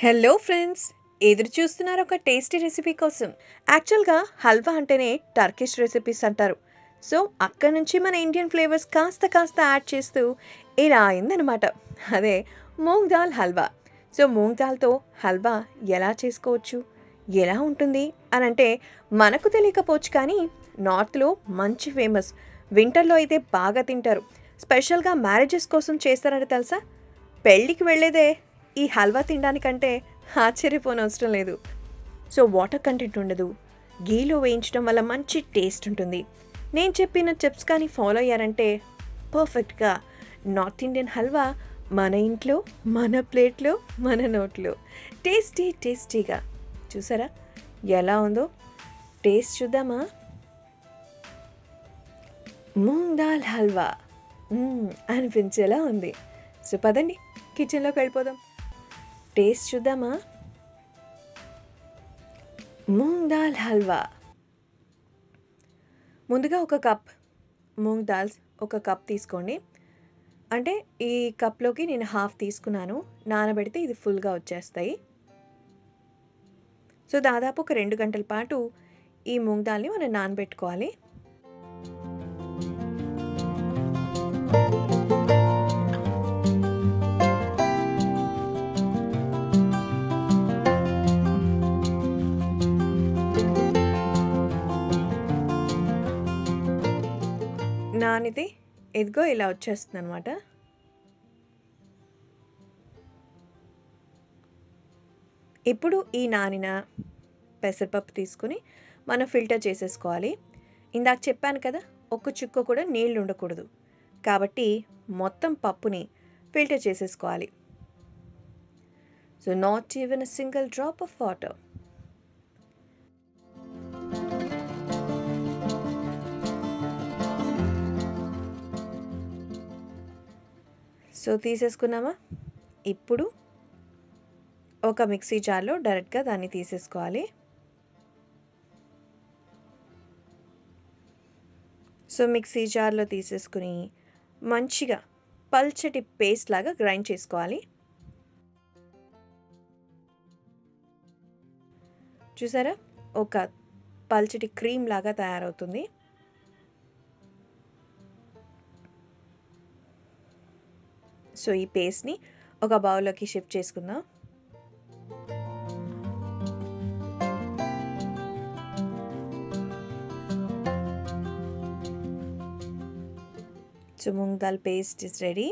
Hello friends, ఎదురు చూస్తున్నారు ఒక టేస్టీ రెసిపీ కోసం. యాక్చువల్గా హల్వా అంటేనే టర్కిష్ రెసిపీస్ అంటారు. సో అక్కడ నుంచి మన ఇండియన్ ఫ్లేవర్స్ కాస్త కాస్త యాడ్ చేస్తూ ఇలా అయిందనమాట. అదే మూంగ్ దాల్ హల్వా. సో మూంగ్ దాల్తో హల్వా ఎలా చేసుకోవచ్చు, ఎలా ఉంటుంది అని అంటే మనకు తెలియకపోవచ్చు, కానీ నార్త్లో మంచి ఫేమస్. వింటర్లో అయితే బాగా తింటారు. స్పెషల్గా మ్యారేజెస్ కోసం చేస్తారంటే తెలుసా? పెళ్ళికి వెళ్ళేదే ఈ హల్వా తినడానికంటే ఆశ్చర్యపోనవసరం లేదు. సో వాటర్ కంటెంట్ ఉండదు, గీలో వేయించడం వల్ల మంచి టేస్ట్ ఉంటుంది. నేను చెప్పిన టిప్స్ కానీ ఫాలో అయ్యారంటే పర్ఫెక్ట్గా నార్త్ ఇండియన్ హల్వా మన ఇంట్లో, మన ప్లేట్లో, మన నోట్లో టేస్టీగా. చూసారా ఎలా ఉందో? టేస్ట్ చూద్దామా? మూంగ్ దాల్ హల్వా అనిపించేలా ఉంది. సో పదండి కిచెన్లోకి వెళ్ళిపోదాం. టేస్ట్ చూద్దామా? మూంగ్ దాల్ హల్వా. ముందుగా ఒక కప్ మూంగ్ దాల్స్ ఒక కప్ తీసుకోండి. అంటే ఈ కప్లోకి నేను హాఫ్ తీసుకున్నాను. నానబెడితే ఇది ఫుల్గా వచ్చేస్తాయి. సో దాదాపు ఒక 2 గంటల పాటు ఈ మూంగ్ దాల్ని మనం నానబెట్టుకోవాలి. నానితే ఇదిగో ఇలా వచ్చేస్తుంది అనమాట. ఇప్పుడు ఈ నానిన పెసరపప్పు తీసుకుని మనం ఫిల్టర్ చేసేసుకోవాలి. ఇందాక చెప్పాను కదా, ఒక్క చుక్క కూడా నీళ్ళు ఉండకూడదు. కాబట్టి మొత్తం పప్పుని ఫిల్టర్ చేసేసుకోవాలి. So not even a single drop of water. So తీసేసుకున్నామా? ఇప్పుడు ఒక మిక్సీ జార్లో డైరెక్ట్గా దాన్ని తీసేసుకోవాలి. సో మిక్సీ జార్లో తీసేసుకుని మంచిగా పల్చటి పేస్ట్ లాగా గ్రైండ్ చేసుకోవాలి. చూసారా, ఒక పల్చటి క్రీమ్ లాగా తయారవుతుంది. సో ఈ పేస్ట్ని ఒక బౌల్లోకి షిఫ్ట్ చేసుకుందాం. So moong dal paste is ready.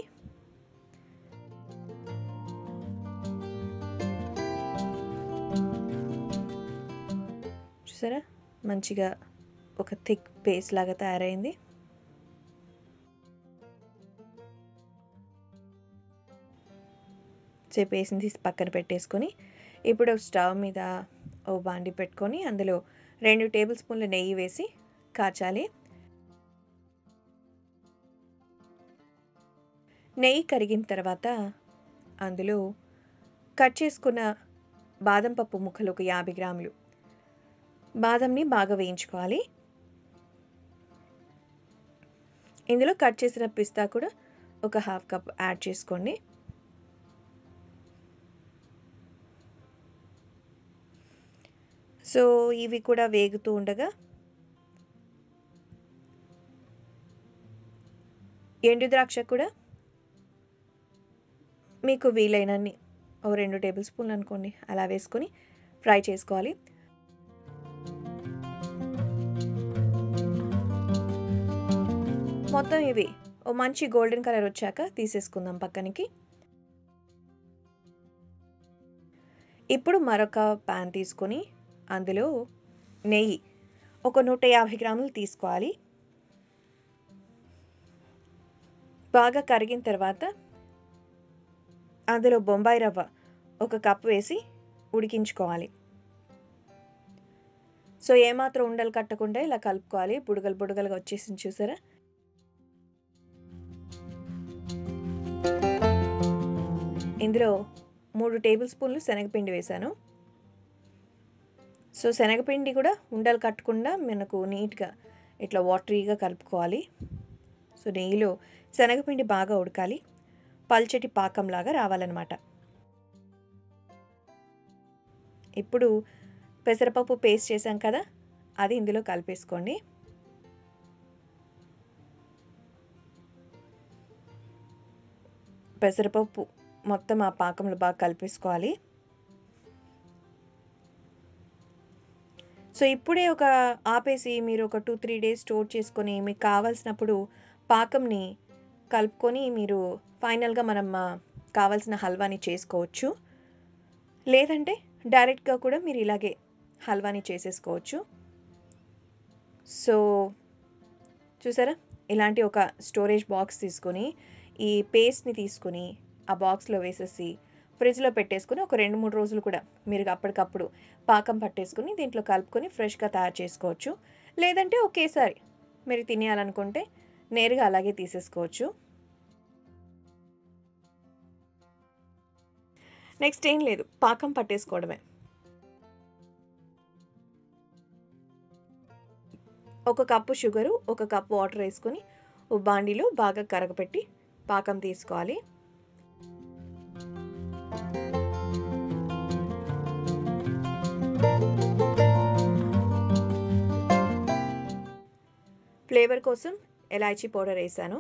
చూసారా, మంచిగా ఒక థిక్ పేస్ట్ లాగా తయారైంది. సో పేస్ట్ని తీసి పక్కన పెట్టేసుకొని ఇప్పుడు స్టవ్ మీద ఓ బాండి పెట్టుకొని అందులో 2 టేబుల్ స్పూన్ల నెయ్యి వేసి కాచాలి. నెయ్యి కరిగిన తర్వాత అందులో కట్ చేసుకున్న బాదం పప్పు ముక్కలు ఒక 50 గ్రాములు బాదంని బాగా వేయించుకోవాలి. ఇందులో కట్ చేసిన పిస్తా కూడా ఒక హాఫ్ కప్ యాడ్ చేసుకోండి. సో ఇవి కూడా వేగుతూ ఉండగా ఎండు ద్రాక్ష కూడా మీకు వీలైనన్ని ఓ 2 టేబుల్ స్పూన్లు అనుకోండి, అలా వేసుకొని ఫ్రై చేసుకోవాలి. మొత్తం ఇవి ఓ మంచి గోల్డెన్ కలర్ వచ్చాక తీసేసుకుందాం పక్కనికి. ఇప్పుడు మరొక ప్యాన్ తీసుకొని అందులో నెయ్యి ఒక 150 గ్రాములు తీసుకోవాలి. బాగా కరిగిన తర్వాత అందులో బొంబాయి రవ్వ ఒక కప్ వేసి ఉడికించుకోవాలి. సో ఏమాత్రం ఉండలు కట్టకుండా ఇలా కలుపుకోవాలి. బుడగలుగా వచ్చేసింది చూసారా. ఇందులో 3 టేబుల్ స్పూన్లు శనగపిండి వేశాను. సో శనగపిండి కూడా ఉండలు కట్టకుండా మనకు నీట్గా ఇట్లా వాటరీగా కలుపుకోవాలి. సో నెయ్యిలో శనగపిండి బాగా ఉడకాలి, పల్చటి పాకంలాగా రావాలన్నమాట. ఇప్పుడు పెసరపప్పు పేస్ట్ చేసాం కదా, అది ఇందులో కలిపేసుకోండి. పెసరపప్పు మొత్తం ఆ పాకంలో బాగా కలిపేసుకోవాలి. సో ఇప్పుడే ఆపేసి మీరు ఒక 2-3 డేస్ స్టోర్ చేసుకొని మీకు కావాల్సినప్పుడు పాకంని కలుపుకొని మీరు ఫైనల్గా మనం కావాల్సిన హల్వాని చేసుకోవచ్చు. లేదంటే డైరెక్ట్గా కూడా మీరు ఇలాగే హల్వాని చేసేసుకోవచ్చు. సో చూసారా, ఇలాంటి ఒక స్టోరేజ్ బాక్స్ తీసుకొని ఈ పేస్ట్ని తీసుకొని ఆ బాక్స్లో వేసేసి ఫ్రిడ్జ్లో పెట్టేసుకుని ఒక 2-3 రోజులు కూడా మీరు అప్పటికప్పుడు పాకం పట్టేసుకుని దీంట్లో కలుపుకొని ఫ్రెష్గా తయారు చేసుకోవచ్చు. లేదంటే ఒకేసారి మీరు తినేయాలనుకుంటే నేరుగా అలాగే తీసేసుకోవచ్చు. నెక్స్ట్ ఏం లేదు, పాకం పట్టేసుకోవడమే. ఒక కప్పు షుగరు, ఒక కప్పు వాటర్ వేసుకొని బాండీలో బాగా కరగపెట్టి పాకం తీసుకోవాలి. ఫ్లేవర్ కోసం ఎలాచీ పౌడర్ వేసాను.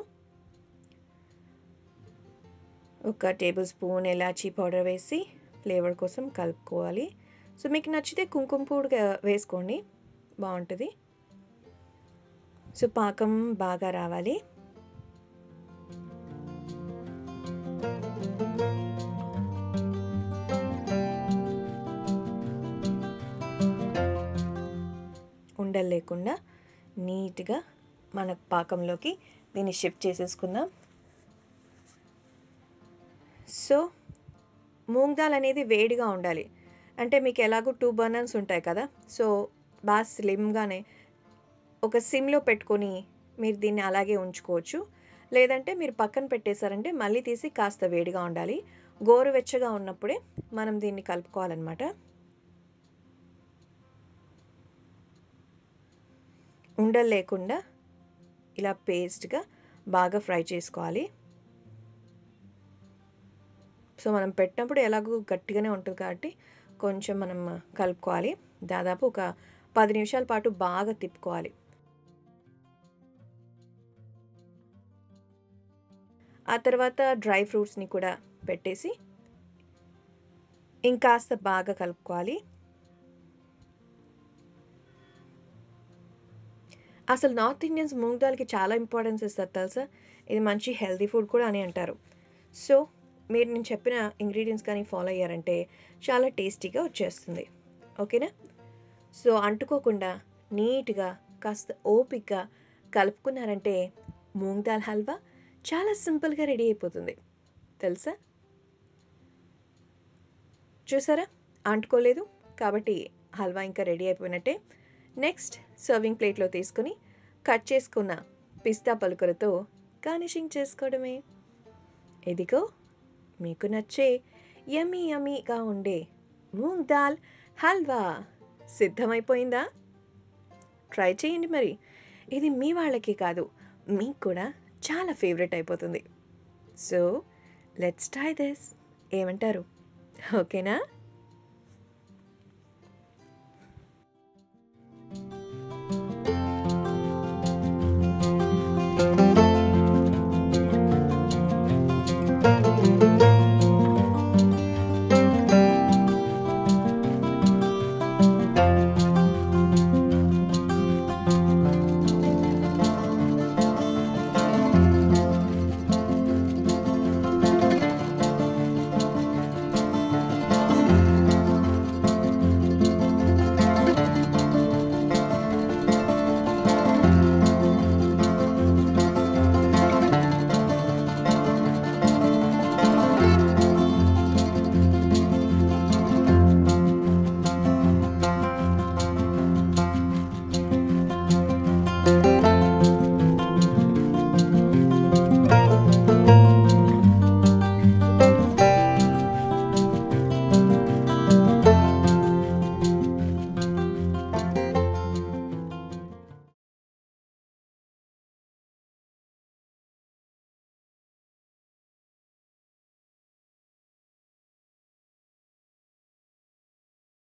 1 టేబుల్ స్పూన్ ఎలాచీ పౌడర్ వేసి ఫ్లేవర్ కోసం కలుపుకోవాలి. సో మీకు నచ్చితే కుంకుమ పువ్వు వేసుకోండి, బాగుంటుంది. సో పాకం బాగా రావాలి. ఉండలు లేకుండా నీట్గా మన పాకంలోకి దీన్ని షిఫ్ట్ చేసేసుకుందాం. సో మూంగ్ దాల్ అనేది వేడిగా ఉండాలి. అంటే మీకు ఎలాగో 2 బర్నర్స్ ఉంటాయి కదా, సో బాగా స్లిమ్గానే ఒక సిమ్లో పెట్టుకొని మీరు దీన్ని అలాగే ఉంచుకోవచ్చు. లేదంటే మీరు పక్కన పెట్టేశారంటే మళ్ళీ తీసి కాస్త వేడిగా ఉండాలి. గోరువెచ్చగా ఉన్నప్పుడే మనం దీన్ని కలుపుకోవాలన్నమాట. ఉండలు లేకుండా ఇలా పేస్ట్గా బాగా ఫ్రై చేసుకోవాలి. సో మనం పెట్టినప్పుడు ఎలాగో గట్టిగానే ఉంటుంది కాబట్టి కొంచెం మనం కలుపుకోవాలి. దాదాపు ఒక 10 నిమిషాల పాటు బాగా తిప్పుకోవాలి. ఆ తర్వాత డ్రై ఫ్రూట్స్ని కూడా పెట్టేసి ఇంకాస్త బాగా కలుపుకోవాలి. అసలు నార్త్ ఇండియన్స్ మూంగ్ దాల్కి చాలా ఇంపార్టెన్స్ ఇస్తారు తెలుసా. ఇది మంచి హెల్తీ ఫుడ్ కూడా అని అంటారు. సో మీరు నేను చెప్పిన ఇంగ్రీడియంట్స్ కానీ ఫాలో అయ్యారంటే చాలా టేస్టీగా వచ్చేస్తుంది. ఓకేనా. సో అంటుకోకుండా నీట్గా కాస్త ఓపిక్గా కలుపుకున్నారంటే మూంగ్ దాల్ హల్వా చాలా సింపుల్గా రెడీ అయిపోతుంది తెలుసా. చూసారా, అంటుకోలేదు కాబట్టి హల్వా ఇంకా రెడీ అయిపోయినట్టే. నెక్స్ట్ సర్వింగ్ ప్లేట్లో తీసుకుని కట్ చేసుకున్న పిస్తా పలుకులతో గార్నిషింగ్ చేసుకోవడమే. ఇదిగో మీకు నచ్చే యమ్మీ యమ్మీగా ఉండే మూంగ్ దాల్ హల్వా సిద్ధమైపోయిందా. ట్రై చేయండి మరి. ఇది మీ వాళ్ళకి కాదు, మీకు కూడా చాలా ఫేవరెట్ అయిపోతుంది. So let's try this. ఏమంటారు? ఓకేనా?